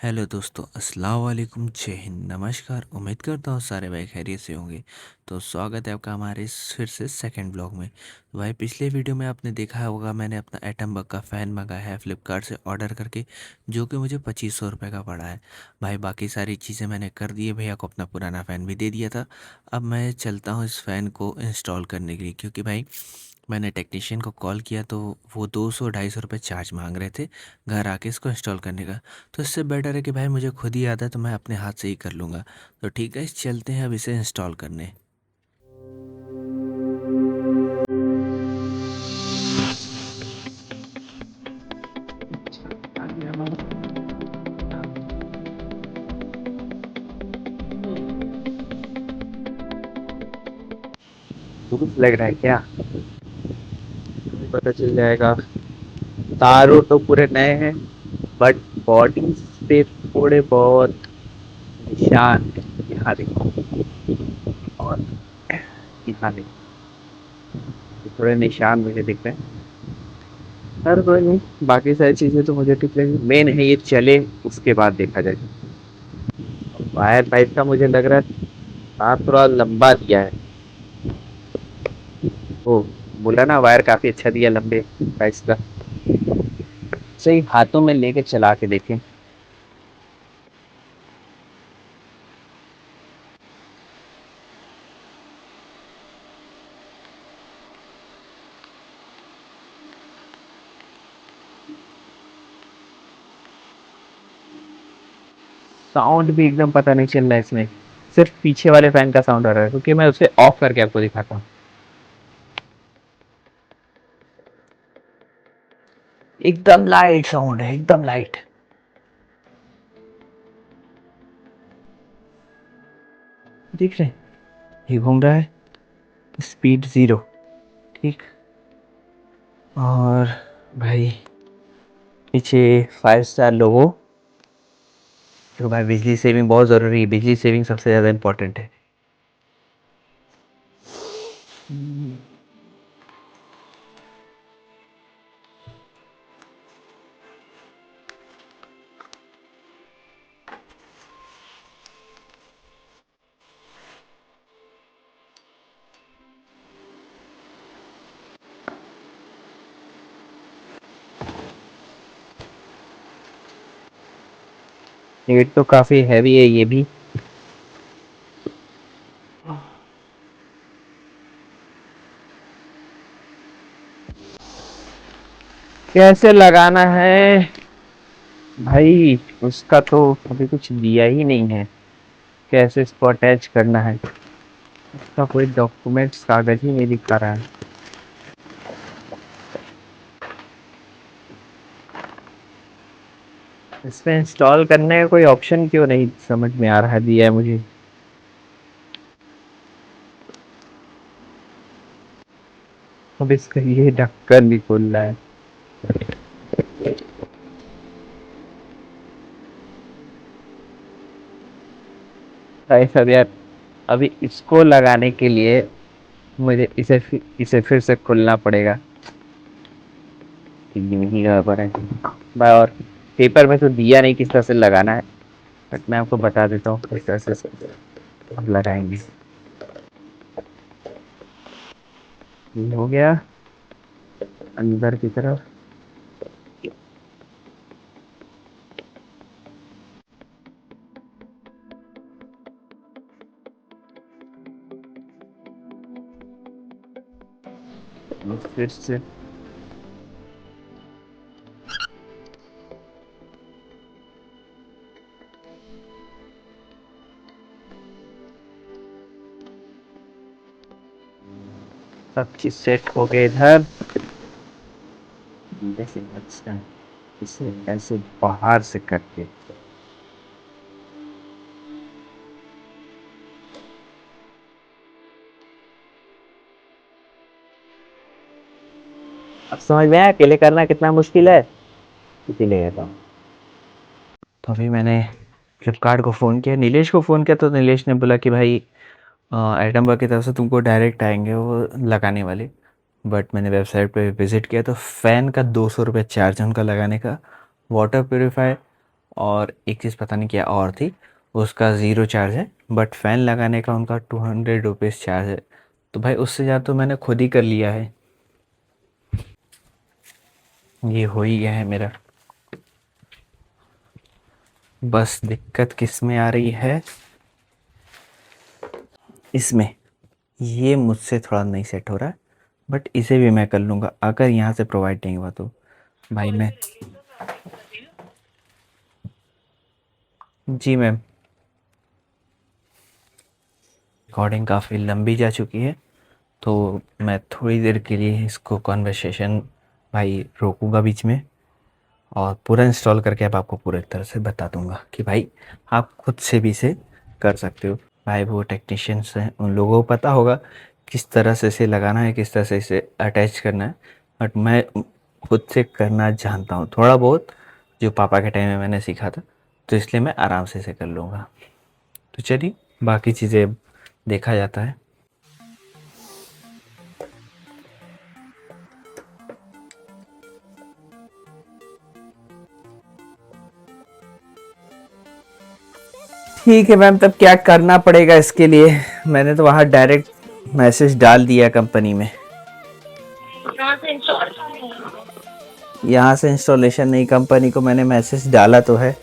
Hello दोस्तों, अस्सलाम वालेकुम, जय हिंद, नमस्कार। उम्मीद करता हूँ सारे भाई खैरियत से होंगे। तो स्वागत है आपका हमारे इस फिर से सेकंड ब्लॉग में। तो भाई पिछले वीडियो में आपने देखा होगा, मैंने अपना एटम बग का फ़ैन मंगाया है फ़्लिपकार्ट से ऑर्डर करके, जो कि मुझे 2500 रुपये का पड़ा है। भाई बाकी सारी चीज़ें मैंने कर दी है, भैया को अपना पुराना फ़ैन भी दे दिया था। अब मैं चलता हूँ इस फ़ैन को इंस्टॉल करने के लिए, क्योंकि भाई मैंने टेक्नीशियन को कॉल किया तो वो 200-250 रुपये चार्ज मांग रहे थे घर आके इसको इंस्टॉल करने का। तो इससे बेटर है कि भाई मुझे खुद ही आता है, तो मैं अपने हाथ से ही कर लूँगा। तो ठीक है, चलते हैं अब इसे इंस्टॉल करने। धूप लग रहा है क्या? पता चल जाएगा। तारों तो पूरे नए हैं, बट बॉडी पे थोड़े बहुत निशान यहाँ देखो, और यहाँ देखो, थोड़े निशान मुझे दिख रहे हैं। हर कोई नहीं, बाकी सारी चीजें तो मुझे ठीक लगी। मेन है ये चले, उसके बाद देखा जाए। वायर पाइप का मुझे लग रहा है तार थोड़ा लंबा दिया है। ओ, बोला ना वायर काफी अच्छा दिया लंबे पाइप का। सही हाथों में लेके चला के देखें। साउंड भी एकदम पता नहीं चल रहा है इसमें। सिर्फ पीछे वाले फैन का साउंड आ रहा है, क्योंकि मैं उसे ऑफ करके आपको दिखाता हूँ। एकदम लाइट साउंड है, एकदम लाइट। देख रहे हैं, ये घूम रहा है, स्पीड 0। ठीक। और भाई पीछे 5 स्टार लोगो। तो भाई बिजली सेविंग बहुत ज़रूरी है, बिजली सेविंग सबसे ज़्यादा इम्पोर्टेंट है। नेट तो काफ़ी हैवी है ये भी। कैसे लगाना है भाई? उसका तो अभी कुछ दिया ही नहीं है। कैसे इसको अटैच करना है, उसका कोई डॉक्यूमेंट्स कागज ही नहीं दिखा रहा है। इसमें इंस्टॉल करने का कोई ऑप्शन क्यों नहीं समझ में आ रहा है दिया है मुझे। अब इसका ये ढक्कन भी खुल रहा है। भाई साहब यार, अभी इसको लगाने के लिए मुझे इसे फिर से खोलना पड़ेगा। नहीं गड़बड़ है भाई। और पेपर में तो दिया नहीं किस तरह से लगाना है, बट मैं आपको बता देता हूँ किस तरह से अब लगाएंगे। ये हो गया अंदर की तरफ। फिर से सब चीज सेट हो गए इधर। जैसे अच्छा, इसे ऐसे बाहर से करके अब समझ में आया अकेले करना कितना मुश्किल है। इसीलिए कहता हूँ। तो अभी मैंने फ्लिपकार्ट को फ़ोन किया, नीलेश को फ़ोन किया, तो नीलेश ने बोला कि भाई आइटम वर्क की तरफ से तुमको डायरेक्ट आएंगे वो लगाने वाले। बट मैंने वेबसाइट पे विज़िट किया तो फ़ैन का 200 रुपये चार्ज है उनका लगाने का। वाटर प्योरीफायर और एक चीज़ पता नहीं क्या और थी, उसका ज़ीरो चार्ज है, बट फ़ैन लगाने का उनका 200 रुपीज़ चार्ज है। तो भाई उससे ज़्यादा तो मैंने खुद ही कर लिया है। ये हो ही गया है मेरा। बस दिक्कत किस में आ रही है, इसमें। ये मुझसे थोड़ा नहीं सेट हो रहा है, बट इसे भी मैं कर लूँगा अगर यहाँ से प्रोवाइड नहीं हुआ तो। भाई मैं, जी मैम, रिकॉर्डिंग काफ़ी लंबी जा चुकी है, तो मैं थोड़ी देर के लिए इसको कॉन्वर्सेशन भाई रोकूंगा बीच में, और पूरा इंस्टॉल करके अब आपको पूरी तरह से बता दूंगा कि भाई आप खुद से भी इसे कर सकते हो। भाई वो टेक्नीशियंस हैं, उन लोगों को पता होगा किस तरह से इसे लगाना है, किस तरह से इसे अटैच करना है, बट मैं खुद से करना जानता हूँ थोड़ा बहुत, जो पापा के टाइम में मैंने सीखा था, तो इसलिए मैं आराम से इसे कर लूँगा। तो चलिए बाकी चीज़ें देखा जाता है। ठीक है मैम, तब क्या करना पड़ेगा इसके लिए? मैंने तो वहाँ डायरेक्ट मैसेज डाल दिया कंपनी में। यहाँ से इंस्टॉलेशन नहीं, कंपनी को मैंने मैसेज डाला तो है,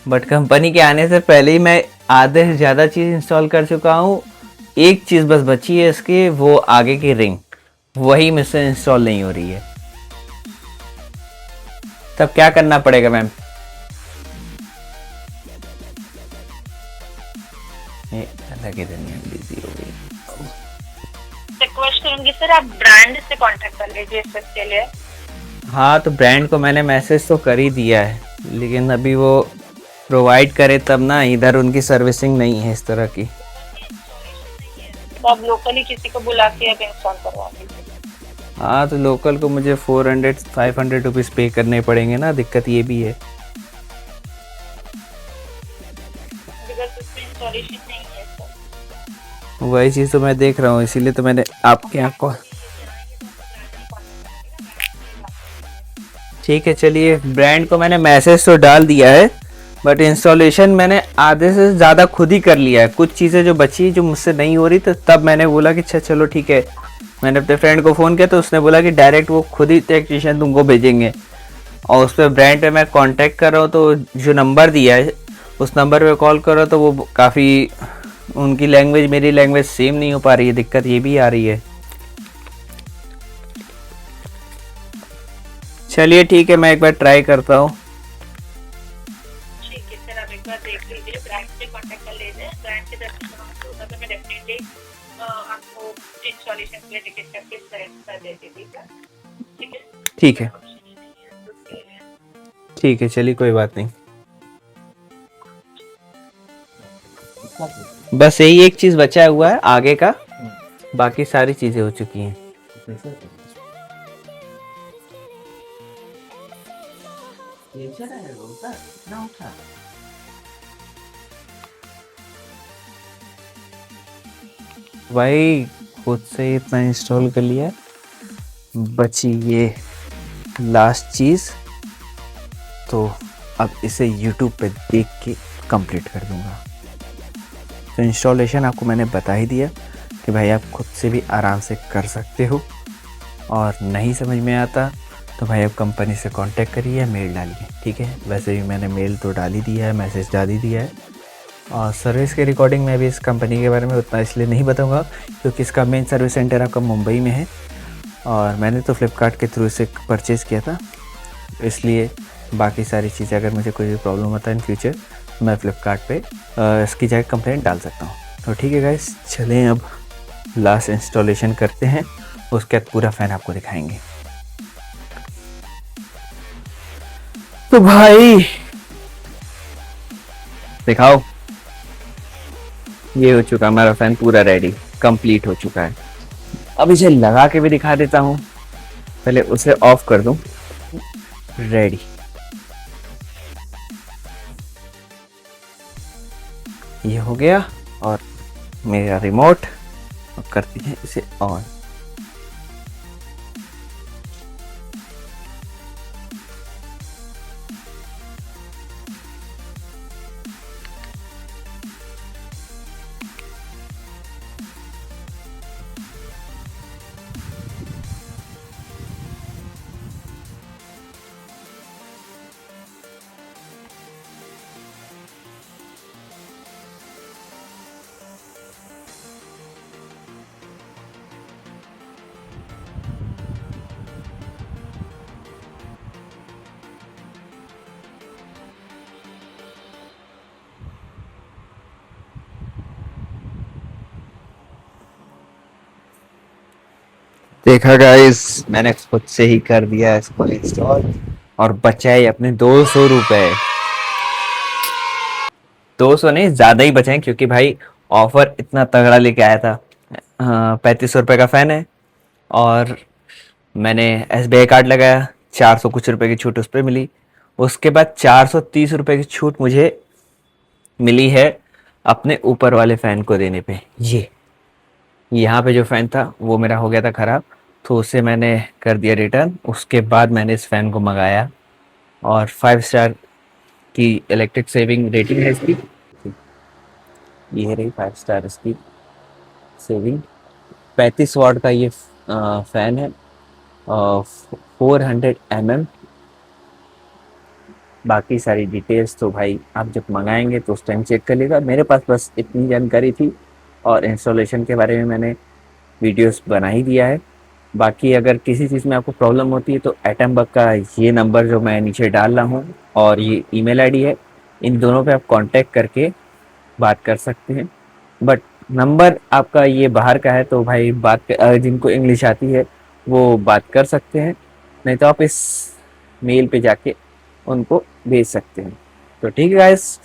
बट कंपनी के आने से पहले ही मैं आधे से ज़्यादा चीज़ इंस्टॉल कर चुका हूँ। एक चीज़ बस बची है इसकी, वो आगे की रिंग, वही मुझसे इंस्टॉल नहीं हो रही है। तब क्या करना पड़ेगा मैम? ये अलग ही दुनिया बिजी हो गई। रिक्वेस्ट करूंगी सर, आप ब्रांड से कांटेक्ट कर लीजिए इस सब के लिए। हाँ, तो ब्रांड को मैंने मैसेज तो कर ही दिया है, लेकिन अभी वो प्रोवाइड करे तब ना, इधर उनकी सर्विसिंग नहीं है इस तरह की। तो आप लोकली किसी को बुला के अब इंस्टॉल करवा दीजिए। हाँ, तो लोकल को मुझे 400-500 रुपीज़ पे करने पड़ेंगे ना, दिक्कत ये भी है। बिकॉज उसमें इंस्टॉलेशन नहीं है सर। वही चीज़ तो मैं देख रहा हूँ, इसीलिए तो मैंने आपके यहाँ को। ठीक है, चलिए, ब्रांड को मैंने मैसेज तो डाल दिया है, बट इंस्टॉलेशन मैंने आधे से ज़्यादा खुद ही कर लिया है। कुछ चीज़ें जो बची जो मुझसे नहीं हो रही, तो तब मैंने बोला कि अच्छा चलो ठीक है। मैंने अपने फ्रेंड को फ़ोन किया तो उसने बोला कि डायरेक्ट वो खुद ही टेक्नीशियन तुमको भेजेंगे, और उस पर ब्रांड पे मैं कांटेक्ट कर रहा हूँ, तो जो नंबर दिया है उस नंबर पे कॉल करो तो वो काफ़ी, उनकी लैंग्वेज मेरी लैंग्वेज सेम नहीं हो पा रही है, दिक्कत ये भी आ रही है। चलिए ठीक है, मैं एक बार ट्राई करता हूँ। ठीक है सर, आप एक बार देख लीजिए, ब्रांड से कांटेक्ट कर लीजिए। ब्रांड की तरफ से होगा तो मैं डेफिनेटली आपको इंस्टॉलेशन के लिए टिकट करके सेलेक्ट कर देती थी सर। ठीक है, ठीक है, ठीक है, चलिए कोई बात नहीं। बस यही एक चीज़ बचा हुआ है आगे का, बाकी सारी चीज़ें हो चुकी हैं। भाई खुद से इतना इंस्टॉल कर लिया, बची ये लास्ट चीज़, तो अब इसे YouTube पे देख के कंप्लीट कर दूंगा। तो इंस्टॉलेशन आपको मैंने बता ही दिया कि भाई आप खुद से भी आराम से कर सकते हो, और नहीं समझ में आता तो भाई आप कंपनी से कांटेक्ट करिए, मेल डालिए। ठीक है, वैसे भी मैंने मेल तो डाल ही दिया है, मैसेज डाल ही दिया है। और सर्विस के रिकॉर्डिंग में भी इस कंपनी के बारे में उतना इसलिए नहीं बताऊंगा क्योंकि इसका मेन सर्विस सेंटर आपका मुंबई में है, और मैंने तो फ्लिपकार्ट के थ्रू इसे परचेज़ किया था, इसलिए बाकी सारी चीज़ें अगर मुझे कोई भी प्रॉब्लम होता है इन फ्यूचर, मैं फ़्लिपकार्ट पे इसकी जगह कंप्लेंट डाल सकता हूँ। तो ठीक है गाइस, चलें अब लास्ट इंस्टॉलेशन करते हैं, उसके बाद पूरा फ़ैन आपको दिखाएंगे। तो भाई दिखाओ, ये हो चुका हमारा फ़ैन पूरा रेडी, कंप्लीट हो चुका है। अब इसे लगा के भी दिखा देता हूँ, पहले उसे ऑफ कर दूँ। रेडी, ये हो गया, और मेरा रिमोट, अब करते हैं इसे ऑन। देखा गाइस, मैंने खुद से ही कर दिया इसको इंस्टॉल और बचाए अपने 200 रुपए। 200 नहीं, ज्यादा ही बचे हैं क्योंकि भाई ऑफर इतना तगड़ा लेके आया था। 3500 रुपये का फैन है और मैंने SBI कार्ड लगाया, 400 कुछ रुपए की छूट उस पर मिली। उसके बाद 430 रुपए की छूट मुझे मिली है अपने ऊपर वाले फैन को देने पे। ये यहाँ पे जो फ़ैन था वो मेरा हो गया था ख़राब, तो उसे मैंने कर दिया रिटर्न। उसके बाद मैंने इस फ़ैन को मंगाया और 5 स्टार की इलेक्ट्रिक सेविंग रेटिंग है इसकी। ये रही 5 स्टार इसकी सेविंग। 35 वाट का ये फ़ैन है, 400 mm। बाकी सारी डिटेल्स तो भाई आप जब मंगाएंगे तो उस टाइम चेक कर लेगा। मेरे पास बस इतनी जानकारी थी और इंस्टॉलेशन के बारे में मैंने वीडियोस बना ही दिया है। बाकी अगर किसी चीज़ में आपको प्रॉब्लम होती है तो एटम बग का ये नंबर जो मैं नीचे डाल रहा हूँ और ये ईमेल आईडी है, इन दोनों पे आप कांटेक्ट करके बात कर सकते हैं। बट नंबर आपका ये बाहर का है तो भाई जिनको इंग्लिश आती है वो बात कर सकते हैं, नहीं तो आप इस मेल पे जाके उनको भेज सकते हैं। तो ठीक है गाइस,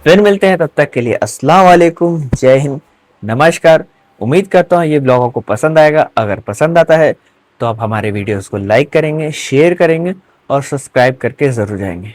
फिर मिलते हैं, तब तक के लिए अस्सलाम वालेकुम, जय हिंद, नमस्कार। उम्मीद करता हूँ ये ब्लॉग आपको पसंद आएगा। अगर पसंद आता है तो आप हमारे वीडियोस को लाइक करेंगे, शेयर करेंगे और सब्सक्राइब करके ज़रूर जाएंगे।